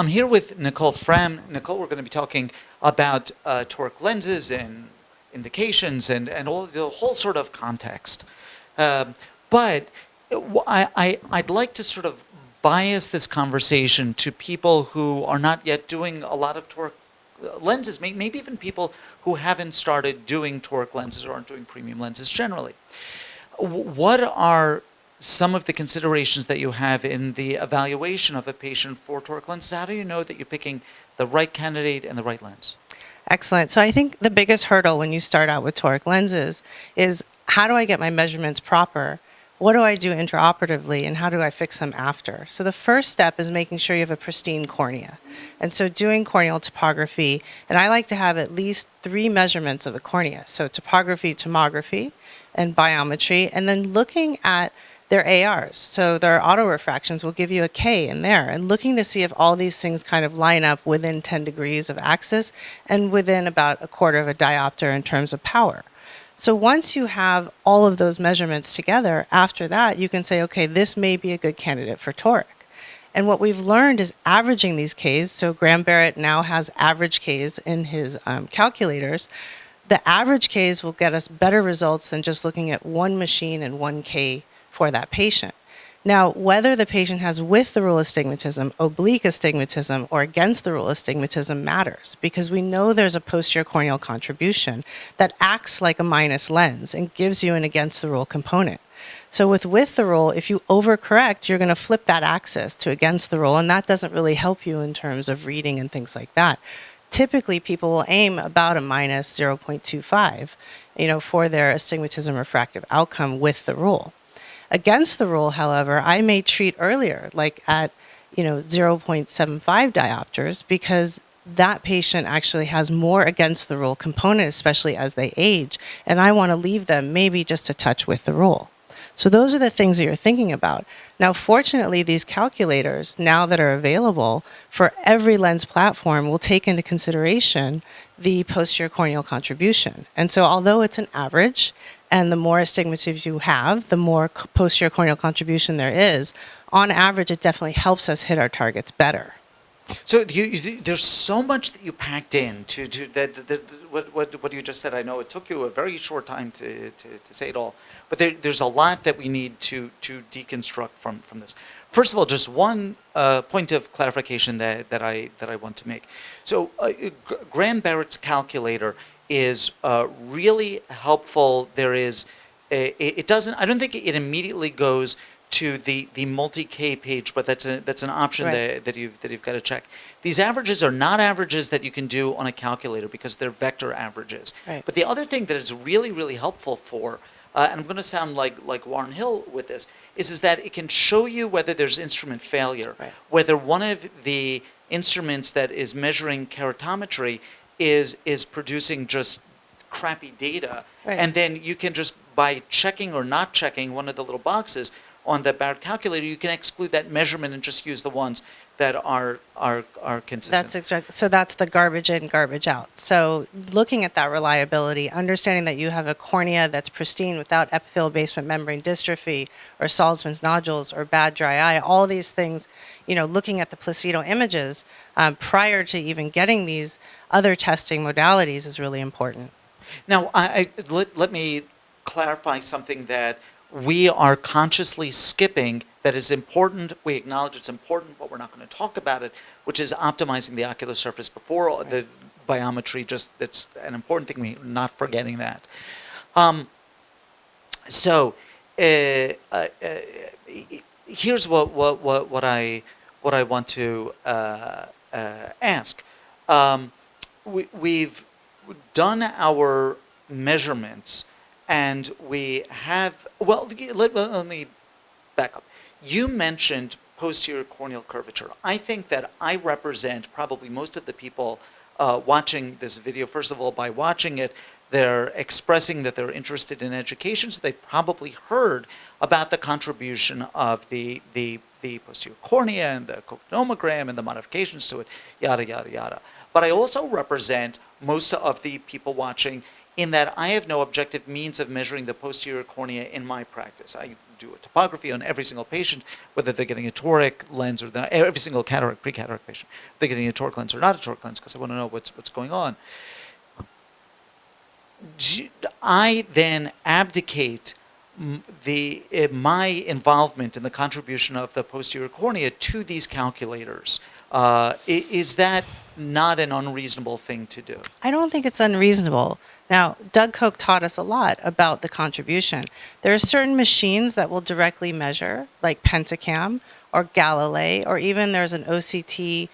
I'm here with Nicole Fram. Nicole, we're going to be talking about toric lenses and indications and all the whole sort of context. But I'd like to sort of bias this conversation to people who are not yet doing a lot of toric lenses, maybe even people who haven't started doing toric lenses or aren't doing premium lenses generally. What are some of the considerations that you have in the evaluation of a patient for toric lenses? How do you know that you're picking the right candidate and the right lens? Excellent. So I think the biggest hurdle when you start out with toric lenses is how do I get my measurements proper? What do I do intraoperatively, and how do I fix them after? So the first step is making sure you have a pristine cornea. And so doing corneal topography, and I like to have at least 3 measurements of the cornea. So topography, tomography, and biometry, and then looking at their ARs. So their autorefractions will give you a K in there, and looking to see if all these things kind of line up within 10 degrees of axis and within about a quarter of a diopter in terms of power. So once you have all of those measurements together, after that you can say, okay, this may be a good candidate for toric. And what we've learned is averaging these Ks. So Graham Barrett now has average Ks in his calculators. The average Ks will get us better results than just looking at one machine and 1K for that patient. Now, whether the patient has with the rule astigmatism, oblique astigmatism, or against the rule astigmatism matters, because we know there's a posterior corneal contribution that acts like a minus lens and gives you an against the rule component. So with the rule, if you overcorrect, you're going to flip that axis to against the rule, and that doesn't really help you in terms of reading and things like that. Typically, people will aim about a minus 0.25, for their astigmatism refractive outcome with the rule. Against the rule, however, I may treat earlier, like at 0.75 diopters, because that patient actually has more against the rule component, especially as they age, and I want to leave them maybe just a touch with the rule. So those are the things that you're thinking about. Now, fortunately, these calculators, now that are available for every lens platform, will take into consideration the posterior corneal contribution. And so although it's an average, and the more astigmatism you have, the more posterior corneal contribution there is, on average, it definitely helps us hit our targets better. So there's so much that you packed in to what you just said. I know it took you a very short time to say it all, but there's a lot that we need to deconstruct from this. First of all, just one point of clarification that I want to make. So Graham Barrett's calculator is really helpful. There is, it doesn't, I don't think it immediately goes to the multi-K page, but that's an option Right. that you've got to check. These averages are not averages that you can do on a calculator because they're vector averages. Right. But the other thing that is really, really helpful for, and I'm going to sound like Warren Hill with this, is that it can show you whether there's instrument failure, Right. whether one of the instruments that is measuring keratometry is producing just crappy data. Right. And then you can just, by checking or not checking one of the little boxes on the Barrett calculator, you can exclude that measurement and just use the ones that are consistent. That's exactly. So that's the garbage in, garbage out. So looking at that reliability, understanding that you have a cornea that's pristine without epithelial basement membrane dystrophy or Salzmann's nodules or bad dry eye, all these things, looking at the Placido images prior to even getting these other testing modalities is really important. Now, let me clarify something that we are consciously skipping that is important. We acknowledge it's important, but we're not going to talk about it, which is optimizing the ocular surface before the biometry. Just, that's an important thing. We're not forgetting that. So here's what I want to ask. We've done our measurements, and we have, well, let me back up. You mentioned posterior corneal curvature. I think that I represent probably most of the people watching this video. First of all, by watching it, they're expressing that they're interested in education, so they've probably heard about the contribution of the posterior cornea and the cochnomogram and the modifications to it, yada, yada, yada. But I also represent most of the people watching in that I have no objective means of measuring the posterior cornea in my practice. I do a topography on every single patient, whether they're getting a toric lens or not, every single cataract, pre-cataract patient, they're getting a toric lens or not a toric lens, because I want to know what's going on. I then abdicate my involvement in the contribution of the posterior cornea to these calculators. Is that not an unreasonable thing to do? I don't think it's unreasonable. Now, Doug Koch taught us a lot about the contribution. There are certain machines that will directly measure, like Pentacam or Galilei, or even there's an OCT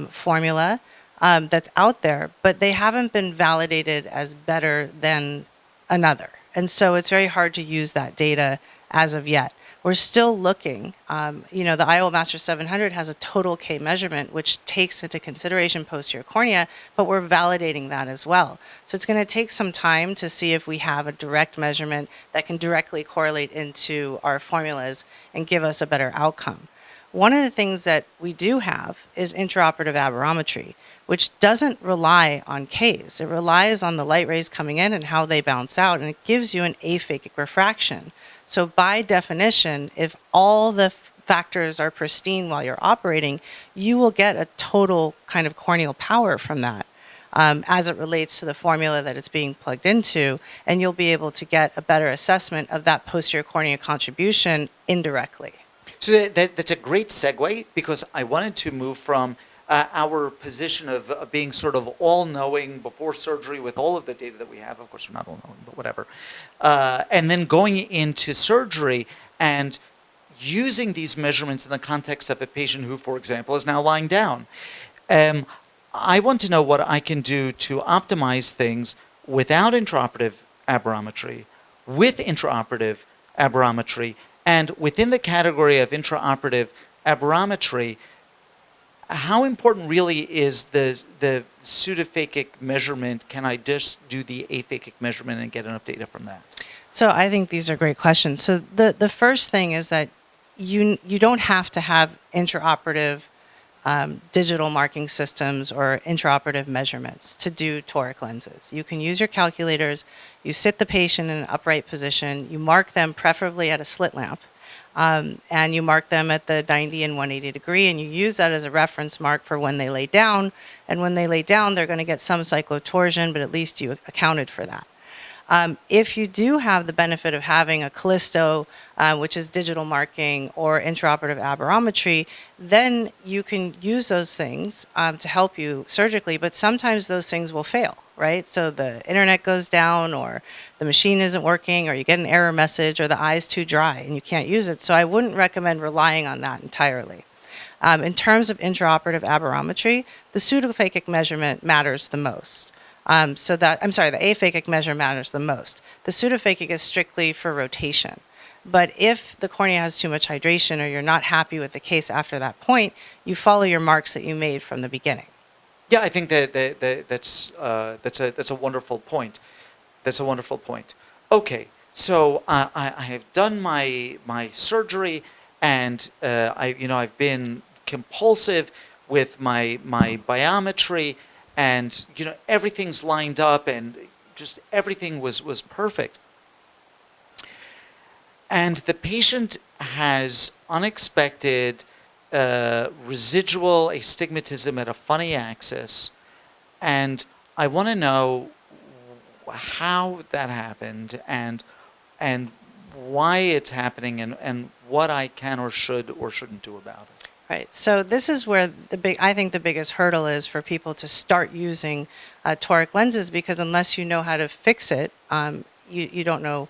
formula that's out there, but they haven't been validated as better than another. And so it's very hard to use that data as of yet. We're still looking. The IOL Master 700 has a total K measurement, which takes into consideration posterior cornea, but we're validating that as well. So it's going to take some time to see if we have a direct measurement that can directly correlate into our formulas and give us a better outcome. One of the things that we do have is intraoperative aberrometry, which doesn't rely on Ks. It relies on the light rays coming in and how they bounce out, and it gives you an aphakic refraction. So by definition, if all the factors are pristine while you're operating, you will get a total kind of corneal power from that as it relates to the formula that it's being plugged into, and you'll be able to get a better assessment of that posterior cornea contribution indirectly. So that's a great segue, because I wanted to move from our position of being sort of all-knowing before surgery with all of the data that we have. Of course, we're not all-knowing, but whatever. And then going into surgery and using these measurements in the context of a patient who, for example, is now lying down. I want to know what I can do to optimize things without intraoperative aberrometry, with intraoperative aberrometry, and within the category of intraoperative aberrometry, how important really is the pseudophakic measurement? Can I just do the aphakic measurement and get enough data from that? So I think these are great questions. So the first thing is that you don't have to have intraoperative digital marking systems or intraoperative measurements to do toric lenses. You can use your calculators, you sit the patient in an upright position, you mark them preferably at a slit lamp, and you mark them at the 90 and 180 degree, and you use that as a reference mark for when they lay down. And when they lay down, they're going to get some cyclotorsion, but at least you accounted for that. If you do have the benefit of having a Callisto, which is digital marking, or intraoperative aberrometry, then you can use those things to help you surgically, but sometimes those things will fail, right? So the internet goes down, or the machine isn't working, or you get an error message, or the eye's too dry and you can't use it. So I wouldn't recommend relying on that entirely. In terms of intraoperative aberrometry, the pseudophakic measurement matters the most. The aphakic measure matters the most. The pseudophakic is strictly for rotation. But if the cornea has too much hydration, or you're not happy with the case after that point, you follow your marks that you made from the beginning. Yeah, I think that's a wonderful point. That's a wonderful point. Okay, so I have done my surgery, and I've been compulsive with my biometry, and everything's lined up, and just everything was perfect. And the patient has unexpected residual astigmatism at a funny axis, and I want to know how that happened, and why it's happening, and what I can or should or shouldn't do about it. Right. So this is where I think the biggest hurdle is for people to start using toric lenses, because unless you know how to fix it, you don't know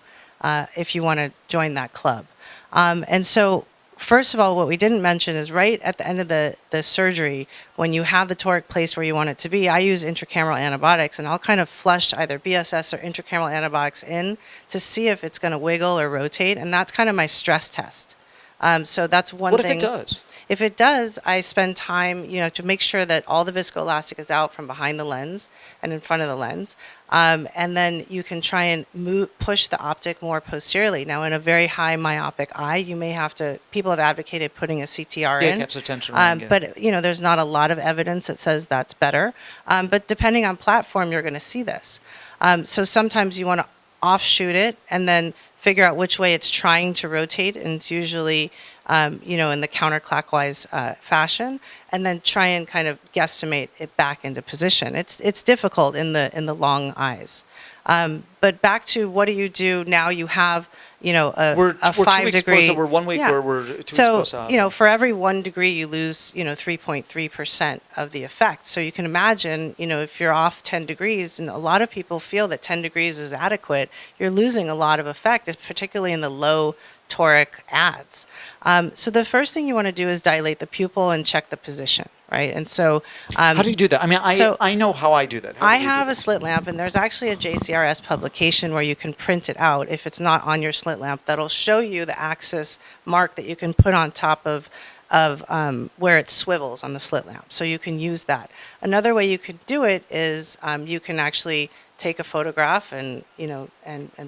if you want to join that club. And so, first of all, what we didn't mention is right at the end of the surgery, when you have the toric placed where you want it to be, I use intracameral antibiotics, and I'll kind of flush either BSS or intracameral antibiotics in to see if it's going to wiggle or rotate, and that's kind of my stress test. So that's one thing. What if it does? If it does, I spend time, to make sure that all the viscoelastic is out from behind the lens and in front of the lens. And then you can try and push the optic more posteriorly. Now, in a very high myopic eye, you may have to, people have advocated putting a CTR in. Capsular tension ring, yeah. But, there's not a lot of evidence that says that's better. But depending on platform, you're going to see this. So sometimes you want to offshoot it and then figure out which way it's trying to rotate, and it's usually in the counterclockwise fashion, and then try and kind of guesstimate it back into position. It's difficult in the long eyes. But back to what do you do now? You have We're a 2 5 weeks degree. post, we're 1 week, Yeah. or we're 2 weeks So post-op. for every 1 degree, you lose 3.3% of the effect. So you can imagine if you're off 10 degrees, and a lot of people feel that 10 degrees is adequate, you're losing a lot of effect, particularly in the low toric ads. So the first thing you want to do is dilate the pupil and check the position, right? And so How do you do that? I mean, I know how I do that. How I do you do have a that? slit lamp, and there's actually a JCRS publication where you can print it out if it's not on your slit lamp. That'll show you the axis mark that you can put on top of where it swivels on the slit lamp. So you can use that. Another way you could do it is you can actually take a photograph and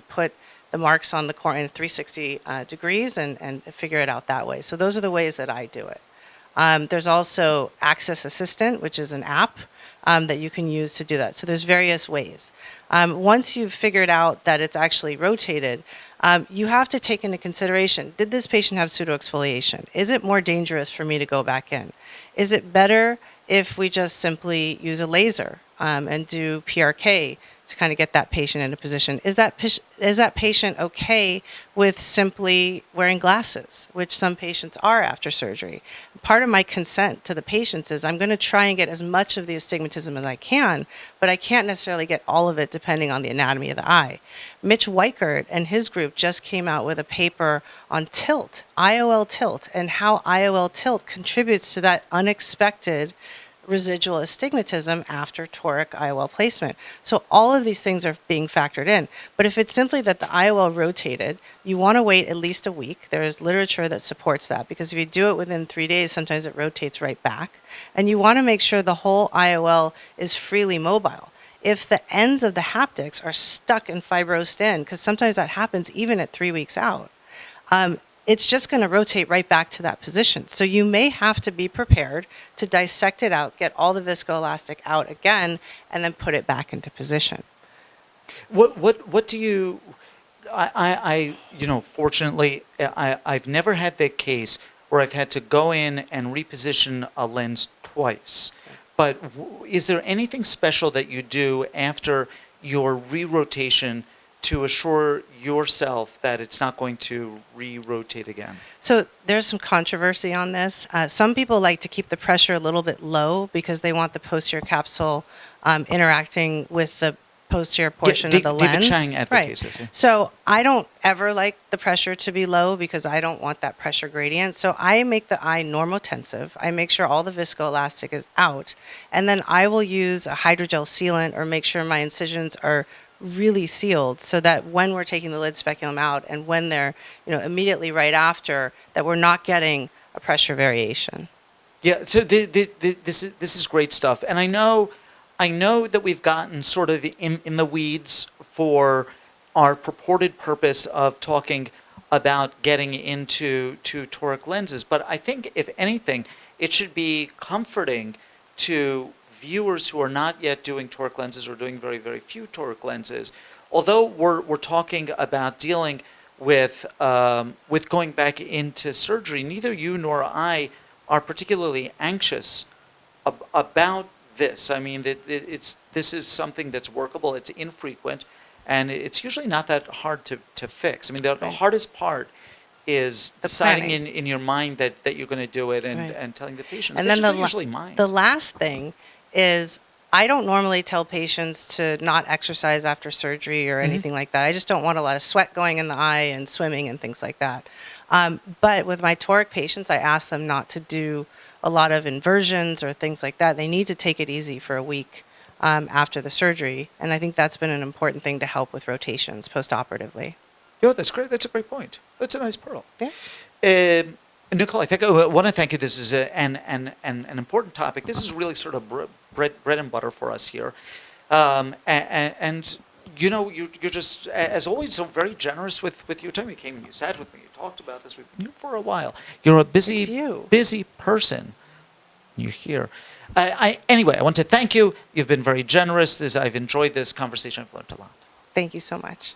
put the marks on the cornea in 360 degrees and figure it out that way. So those are the ways that I do it. There's also Access Assistant, which is an app that you can use to do that. So there's various ways. Once you've figured out that it's actually rotated, you have to take into consideration, did this patient have pseudoexfoliation? Is it more dangerous for me to go back in? Is it better if we just simply use a laser and do PRK to kind of get that patient into position? Is that patient okay with simply wearing glasses, which some patients are after surgery? Part of my consent to the patients is I'm going to try and get as much of the astigmatism as I can, but I can't necessarily get all of it depending on the anatomy of the eye. Mitch Weichert and his group just came out with a paper on tilt, IOL tilt, and how IOL tilt contributes to that unexpected residual astigmatism after toric IOL placement. So all of these things are being factored in. But if it's simply that the IOL rotated, you want to wait at least a week. There is literature that supports that, because if you do it within 3 days, sometimes it rotates right back. And you want to make sure the whole IOL is freely mobile. If the ends of the haptics are stuck and fibrosed in, because sometimes that happens even at 3 weeks out, it's just going to rotate right back to that position. So you may have to be prepared to dissect it out, get all the viscoelastic out again, and then put it back into position. What do you? Fortunately, I've never had that case where I've had to go in and reposition a lens twice. But is there anything special that you do after your re-rotation to assure yourself that it's not going to re-rotate again? So there's some controversy on this. Some people like to keep the pressure a little bit low because they want the posterior capsule interacting with the posterior portion of the lens. David Chang advocates this. Yeah. So I don't ever like the pressure to be low because I don't want that pressure gradient. So I make the eye normotensive. I make sure all the viscoelastic is out. And then I will use a hydrogel sealant or make sure my incisions are really sealed so that when we're taking the lid speculum out and when they're immediately right after, that we're not getting a pressure variation. Yeah, so this is great stuff. And I know that we've gotten sort of in the weeds for our purported purpose of talking about getting into toric lenses. But I think, if anything, it should be comforting to viewers who are not yet doing toric lenses or doing very, very few toric lenses. Although we're talking about dealing with going back into surgery, neither you nor I are particularly anxious about this. I mean, this is something that's workable, it's infrequent, and it's usually not that hard to fix. I mean, the hardest part is deciding in your mind that you're going to do it and telling the patient. And then the last thing is, I don't normally tell patients to not exercise after surgery or anything like that. I just don't want a lot of sweat going in the eye and swimming and things like that. But with my toric patients, I ask them not to do a lot of inversions or things like that. They need to take it easy for a week after the surgery. And I think that's been an important thing to help with rotations post-operatively. Yeah, that's great. That's a great point. That's a nice pearl. Yeah. Nicole, I want to thank you. This is an important topic. This is really sort of bread and butter for us here. And you're just, as always, so very generous with your time. You came and you sat with me. You talked about this. We've been here for a while. You're a busy person. You're here. Anyway, I want to thank you. You've been very generous. I've enjoyed this conversation. I've learned a lot. Thank you so much.